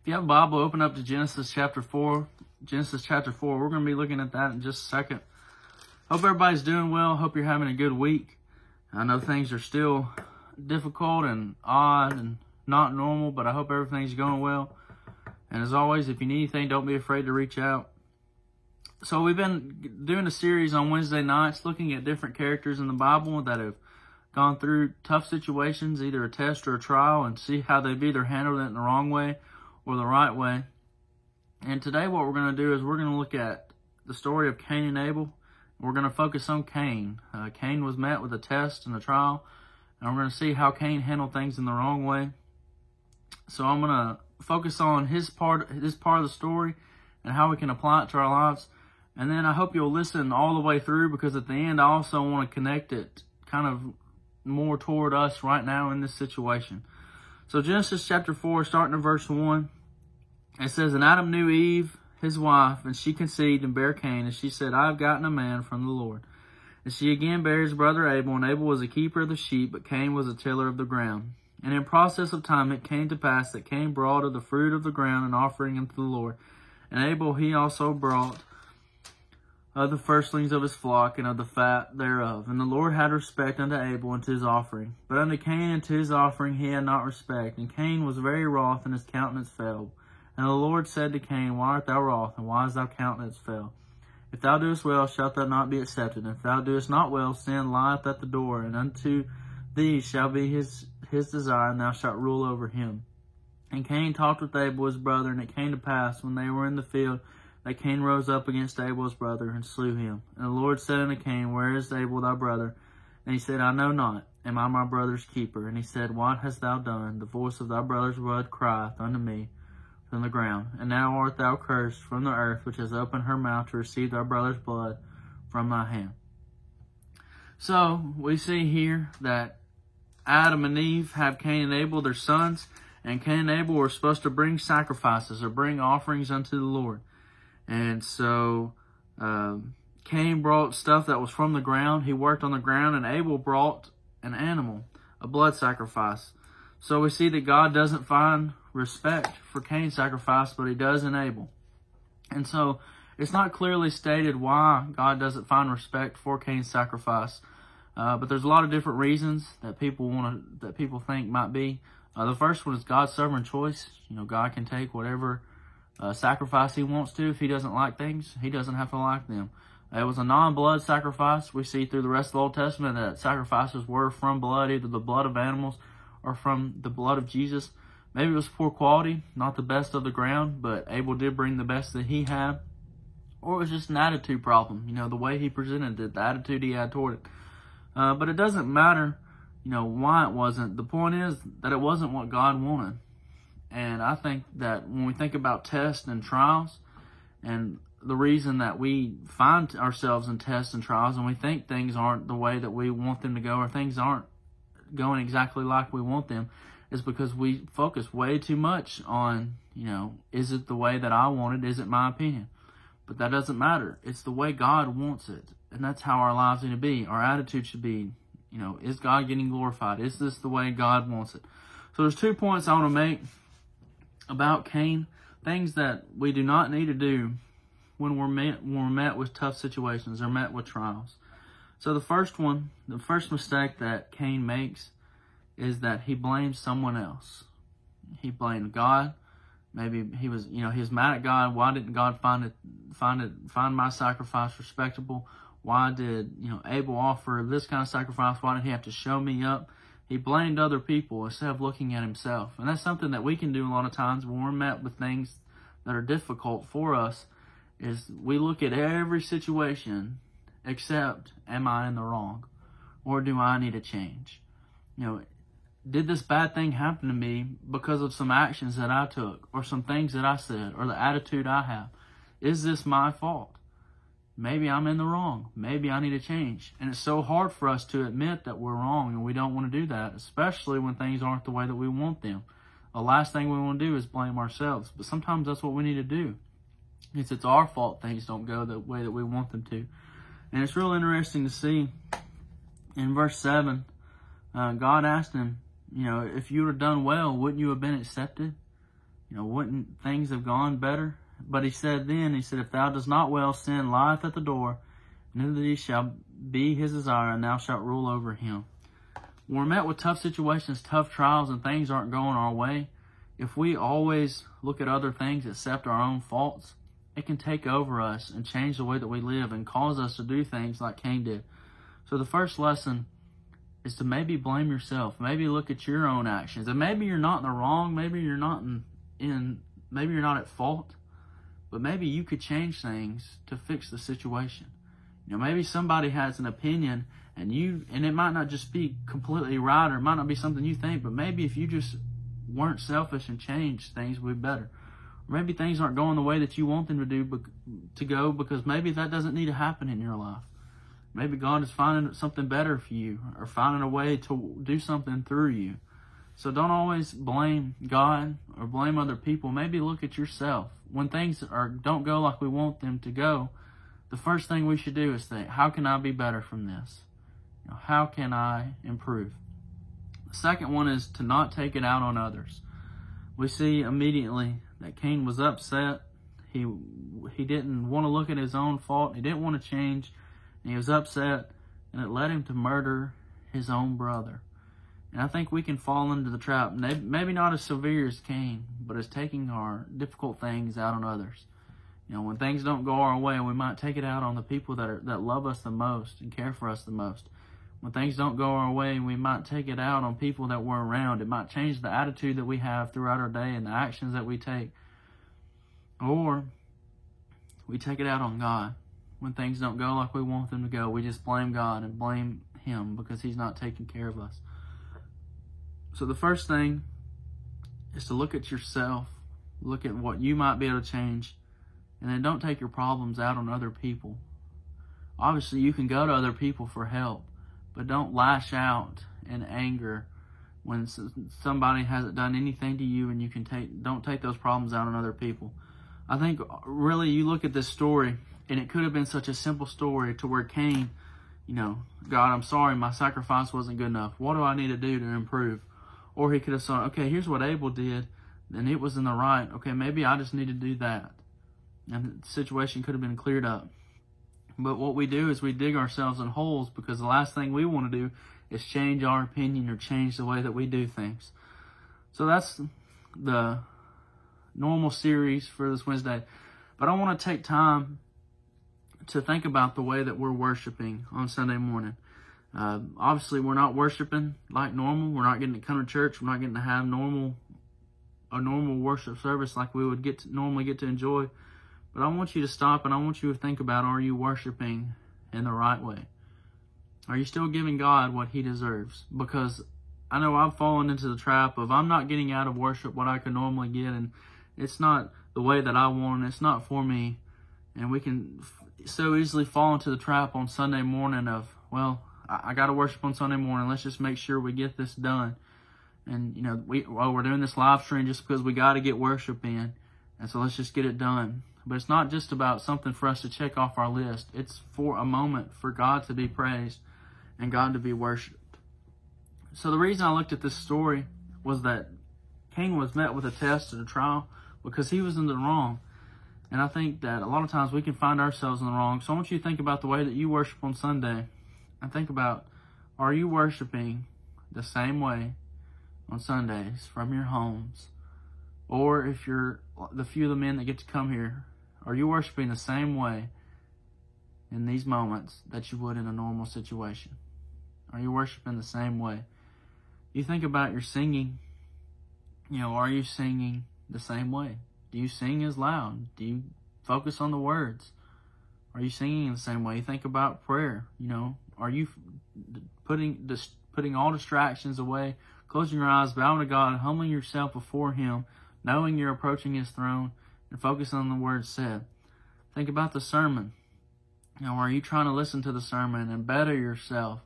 If you have a Bible, open up to Genesis chapter 4. Genesis chapter 4. We're going to be looking at that in just a second. Hope everybody's doing well. Hope you're having a good week. I know things are still difficult and odd and not normal, but I hope everything's going well. And as always, if you need anything, don't be afraid to reach out. So we've been doing a series on Wednesday nights looking at different characters in the Bible that have gone through tough situations, either a test or a trial, and see how they've either handled it in the wrong way or the right way. And today what we're going to do is we're going to look at the story of Cain and Abel. We're going to focus on Cain. Cain was met with a test and a trial, and we're going to see how Cain handled things in the wrong way. So I'm going to focus on this part of the story and how we can apply it to our lives. And then I hope you'll listen all the way through, because at the end I also want to connect it kind of more toward us right now in this situation. So Genesis chapter 4, starting in verse 1, it says, "And Adam knew Eve, his wife, and she conceived and bare Cain, and she said, I have gotten a man from the Lord. And she again bare his brother Abel, and Abel was a keeper of the sheep, but Cain was a tiller of the ground. And in process of time it came to pass that Cain brought of the fruit of the ground an offering unto the Lord. And Abel he also brought of the firstlings of his flock and of the fat thereof. And the Lord had respect unto Abel and to his offering. But unto Cain and to his offering he had not respect. And Cain was very wroth, and his countenance fell. And the Lord said to Cain, Why art thou wroth, and why is thy countenance fell? If thou doest well, shalt thou not be accepted. And if thou doest not well, sin lieth at the door, and unto thee shall be his desire, and thou shalt rule over him. And Cain talked with Abel his brother, and it came to pass, when they were in the field, that Cain rose up against Abel his brother, and slew him. And the Lord said unto Cain, Where is Abel thy brother? And he said, I know not. Am I my brother's keeper? And he said, What hast thou done? The voice of thy brother's blood crieth unto me from the ground. And now art thou cursed from the earth, which has opened her mouth to receive thy brother's blood from thy hand." So we see here that Adam and Eve have Cain and Abel, their sons, and Cain and Abel were supposed to bring sacrifices or bring offerings unto the Lord. And so Cain brought stuff that was from the ground. He worked on the ground, and Abel brought an animal, a blood sacrifice. So we see that God doesn't find respect for Cain's sacrifice, but he does in Abel. And so it's not clearly stated why God doesn't find respect for Cain's sacrifice. But there's a lot of different reasons that people think might be. The first one is God's sovereign choice. You know, God can take whatever sacrifice he wants to. If he doesn't like things, he doesn't have to like them. It was a non-blood sacrifice. We see through the rest of the Old Testament that sacrifices were from blood, either the blood of animals or from the blood of Jesus. Maybe it was poor quality, not the best of the ground, but Abel did bring the best that he had. Or it was just an attitude problem, you know, the way he presented it, the attitude he had toward it. But it doesn't matter, you know, why it wasn't. The point is that it wasn't what God wanted. And I think that when we think about tests and trials, and the reason that we find ourselves in tests and trials and we think things aren't the way that we want them to go, or things aren't going exactly like we want them, is because we focus way too much on, you know, is it the way that I want it? Is it my opinion? But that doesn't matter. It's the way God wants it. And that's how our lives need to be. Our attitude should be, you know, is God getting glorified? Is this the way God wants it? So there's 2 points I want to make about Cain. Things that we do not need to do when we're met with tough situations or met with trials. So the first mistake that Cain makes is that he blames someone else. He blamed God. Maybe he was mad at God. Why didn't God find my sacrifice respectable? Why did, Abel offer this kind of sacrifice? Why did he have to show me up? He blamed other people instead of looking at himself. And that's something that we can do a lot of times when we're met with things that are difficult for us, is we look at every situation except, am I in the wrong? Or do I need a change? Did this bad thing happen to me because of some actions that I took, or some things that I said, or the attitude I have? Is this my fault? Maybe I'm in the wrong. Maybe I need a change. And it's so hard for us to admit that we're wrong, and we don't want to do that, especially when things aren't the way that we want them. The last thing we want to do is blame ourselves. But sometimes that's what we need to do. It's our fault things don't go the way that we want them to. And it's real interesting to see in verse 7, God asked him, if you would have done well, wouldn't you have been accepted? wouldn't things have gone better? But he said, if thou dost not well, sin lieth at the door, and unto thee shall be his desire, and thou shalt rule over him. When we're met with tough situations, tough trials, and things aren't going our way, if we always look at other things except our own faults, it can take over us and change the way that we live and cause us to do things like Cain did. So the first lesson is to maybe blame yourself. Maybe look at your own actions. And maybe you're not in the wrong. Maybe you're not maybe you're not at fault. But maybe you could change things to fix the situation. Maybe somebody has an opinion and it might not just be completely right, or it might not be something you think, but maybe if you just weren't selfish and changed, things would be better. Or maybe things aren't going the way that you want them to go, because maybe that doesn't need to happen in your life. Maybe God is finding something better for you, or finding a way to do something through you. So don't always blame God or blame other people. Maybe look at yourself. When things don't go like we want them to go, the first thing we should do is think, how can I be better from this? How can I improve? The second one is to not take it out on others. We see immediately that Cain was upset. He didn't want to look at his own fault. He didn't want to change. And he was upset, and it led him to murder his own brother. And I think we can fall into the trap, maybe not as severe as Cain, but as taking our difficult things out on others. When things don't go our way, we might take it out on the people that love us the most and care for us the most. When things don't go our way, we might take it out on people that we're around. It might change the attitude that we have throughout our day and the actions that we take. Or we take it out on God. When things don't go like we want them to go, we just blame God and blame Him because He's not taking care of us. So the first thing is to look at yourself, look at what you might be able to change, and then don't take your problems out on other people. Obviously, you can go to other people for help, but don't lash out in anger when somebody hasn't done anything to you, and don't take those problems out on other people. I think really you look at this story, and it could have been such a simple story to where Cain, God, I'm sorry, my sacrifice wasn't good enough. What do I need to do to improve? Or he could have said, okay, here's what Abel did, and it was in the right. Okay, maybe I just need to do that. And the situation could have been cleared up. But what we do is we dig ourselves in holes, because the last thing we want to do is change our opinion or change the way that we do things. So that's the normal series for this Wednesday. But I want to take time to think about the way that we're worshiping on Sunday morning. Obviously, we're not worshiping like normal. We're not getting to come to church. We're not getting to have a normal worship service like we would normally get to enjoy. But I want you to stop and I want you to think about, are you worshiping in the right way? Are you still giving God what He deserves? Because I know I've fallen into the trap of I'm not getting out of worship what I could normally get, and it's not the way that I want, it's not for me. And we can so easily fall into the trap on Sunday morning of, well, I got to worship on Sunday morning. Let's just make sure we get this done. And, we're doing this live stream just because we got to get worship in. And so let's just get it done. But it's not just about something for us to check off our list. It's for a moment for God to be praised and God to be worshiped. So the reason I looked at this story was that Cain was met with a test and a trial because he was in the wrong. And I think that a lot of times we can find ourselves in the wrong. So I want you to think about the way that you worship on Sunday. And think about, are you worshiping the same way on Sundays from your homes? Or if you're the few of the men that get to come here, are you worshiping the same way in these moments that you would in a normal situation? Are you worshiping the same way? You think about your singing. Are you singing the same way? Do you sing as loud? Do you focus on the words? Are you singing in the same way? You think about prayer. Are you putting all distractions away, closing your eyes, bowing to God, humbling yourself before Him, knowing you're approaching His throne, and focus on the words said? Think about the sermon. Are you trying to listen to the sermon and better yourself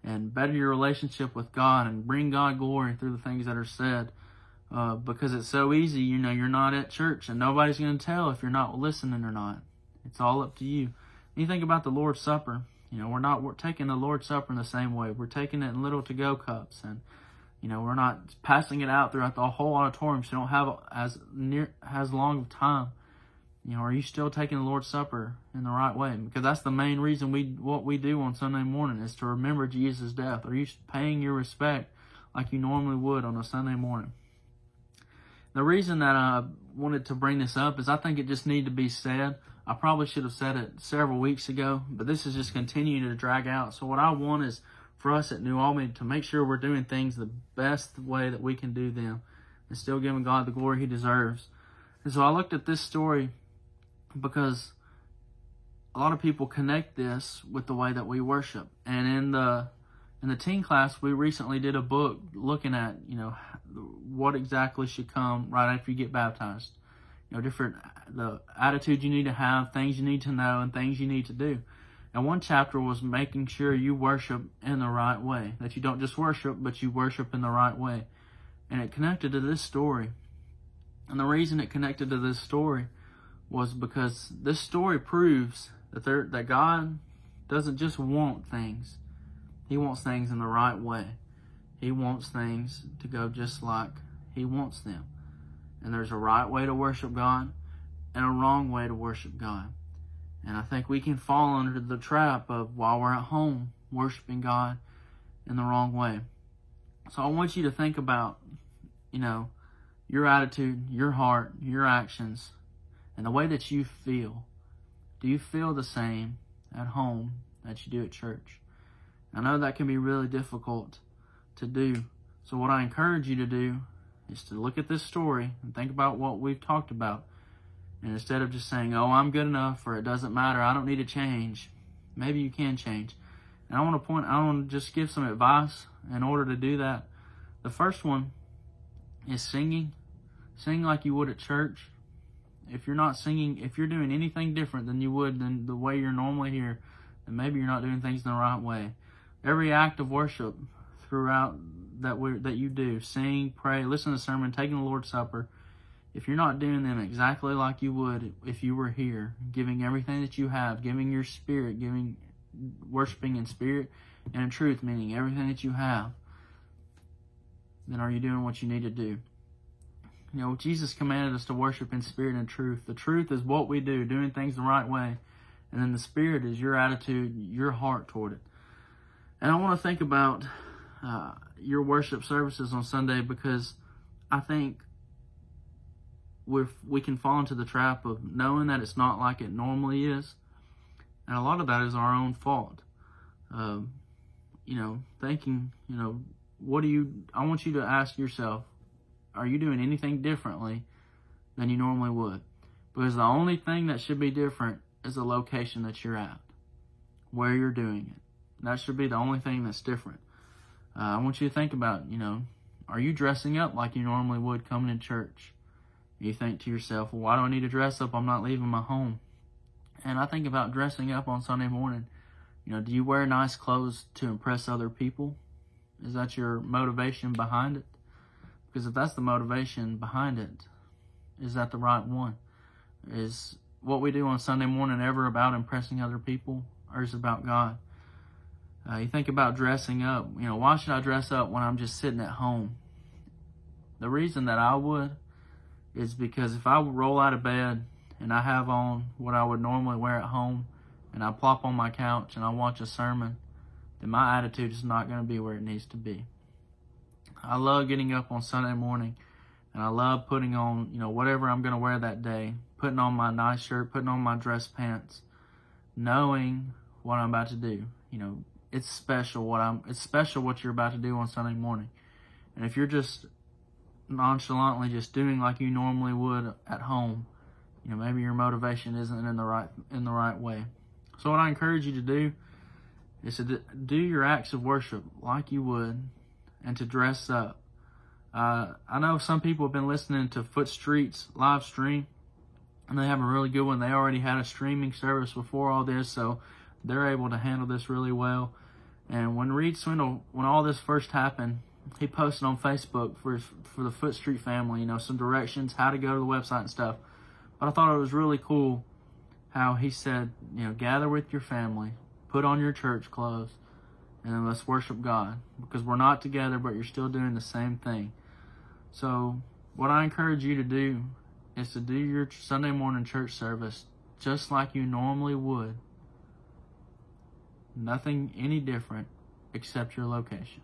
and better your relationship with God and bring God glory through the things that are said? Because it's so easy, you're not at church and nobody's going to tell if you're not listening or not. It's all up to you. You think about the Lord's Supper. We're taking the Lord's Supper in the same way. We're taking it in little to-go cups, and We're not passing it out throughout the whole auditorium, so you don't have as long of time. Are you still taking the Lord's Supper in the right way? Because that's the main reason what we do on Sunday morning is to remember Jesus' death. Are you paying your respect like you normally would on a Sunday morning? The reason that I wanted to bring this up is I think it just needed to be said. I probably should have said it several weeks ago, but this is just continuing to drag out. So what I want is for us at New Albany to make sure we're doing things the best way that we can do them and still giving God the glory He deserves. And so I looked at this story because a lot of people connect this with the way that we worship. And in the teen class, we recently did a book looking at, what exactly should come right after you get baptized. The attitude you need to have, things you need to know, and things you need to do. And one chapter was making sure you worship in the right way. That you don't just worship, but you worship in the right way. And it connected to this story. And the reason it connected to this story was because this story proves that God doesn't just want things. He wants things in the right way. He wants things to go just like He wants them. And there's a right way to worship God and a wrong way to worship God. And I think we can fall under the trap of, while we're at home, worshiping God in the wrong way. So I want you to think about, your attitude, your heart, your actions, and the way that you feel. Do you feel the same at home that you do at church? I know that can be really difficult to do. So what I encourage you to do is to look at this story and think about what we've talked about. And instead of just saying, oh, I'm good enough, or it doesn't matter, I don't need to change, maybe you can change. And I want to just give some advice in order to do that. The first one is singing. Sing like you would at church. If you're not singing, if you're doing anything different than you would than the way you're normally here, then maybe you're not doing things in the right way. Every act of worship throughout that you do, sing, pray, listen to the sermon, taking the Lord's Supper, if you're not doing them exactly like you would if you were here, giving everything that you have, giving your spirit, worshiping in spirit and in truth, meaning everything that you have, then are you doing what you need to do? Jesus commanded us to worship in spirit and truth. The truth is what we do, doing things the right way. And then the spirit is your attitude, your heart toward it. And I want to think about your worship services on Sunday, because I think we can fall into the trap of knowing that it's not like it normally is. And a lot of that is our own fault. Thinking, I want you to ask yourself, are you doing anything differently than you normally would? Because the only thing that should be different is the location that you're at, where you're doing it. That should be the only thing that's different. I want you to think about, are you dressing up like you normally would coming to church? You think to yourself, well, why do I need to dress up? I'm not leaving my home. And I think about dressing up on Sunday morning. Do you wear nice clothes to impress other people? Is that your motivation behind it? Because if that's the motivation behind it, is that the right one? Is what we do on Sunday morning ever about impressing other people, or is it about God? You think about dressing up. Why should I dress up when I'm just sitting at home? The reason that I would is because if I roll out of bed and I have on what I would normally wear at home, and I plop on my couch and I watch a sermon, then my attitude is not going to be where it needs to be. I love getting up on Sunday morning, and I love putting on, whatever I'm going to wear that day, putting on my nice shirt, putting on my dress pants, knowing what I'm about to do. It's special what you're about to do on Sunday morning. And if you're just nonchalantly just doing like you normally would at home, maybe your motivation isn't in the right way. So what I encourage you to do is to do your acts of worship like you would, and to dress up. I know some people have been listening to Foot Street's live stream, and they have a really good one. They already had a streaming service before all this, so they're able to handle this really well. And when Reed Swindle, when all this first happened, he posted on Facebook for the Foot Street family, some directions, how to go to the website and stuff. But I thought it was really cool how he said, gather with your family, put on your church clothes, and let's worship God, because we're not together, but you're still doing the same thing. So what I encourage you to do is to do your Sunday morning church service just like you normally would. Nothing any different except your location.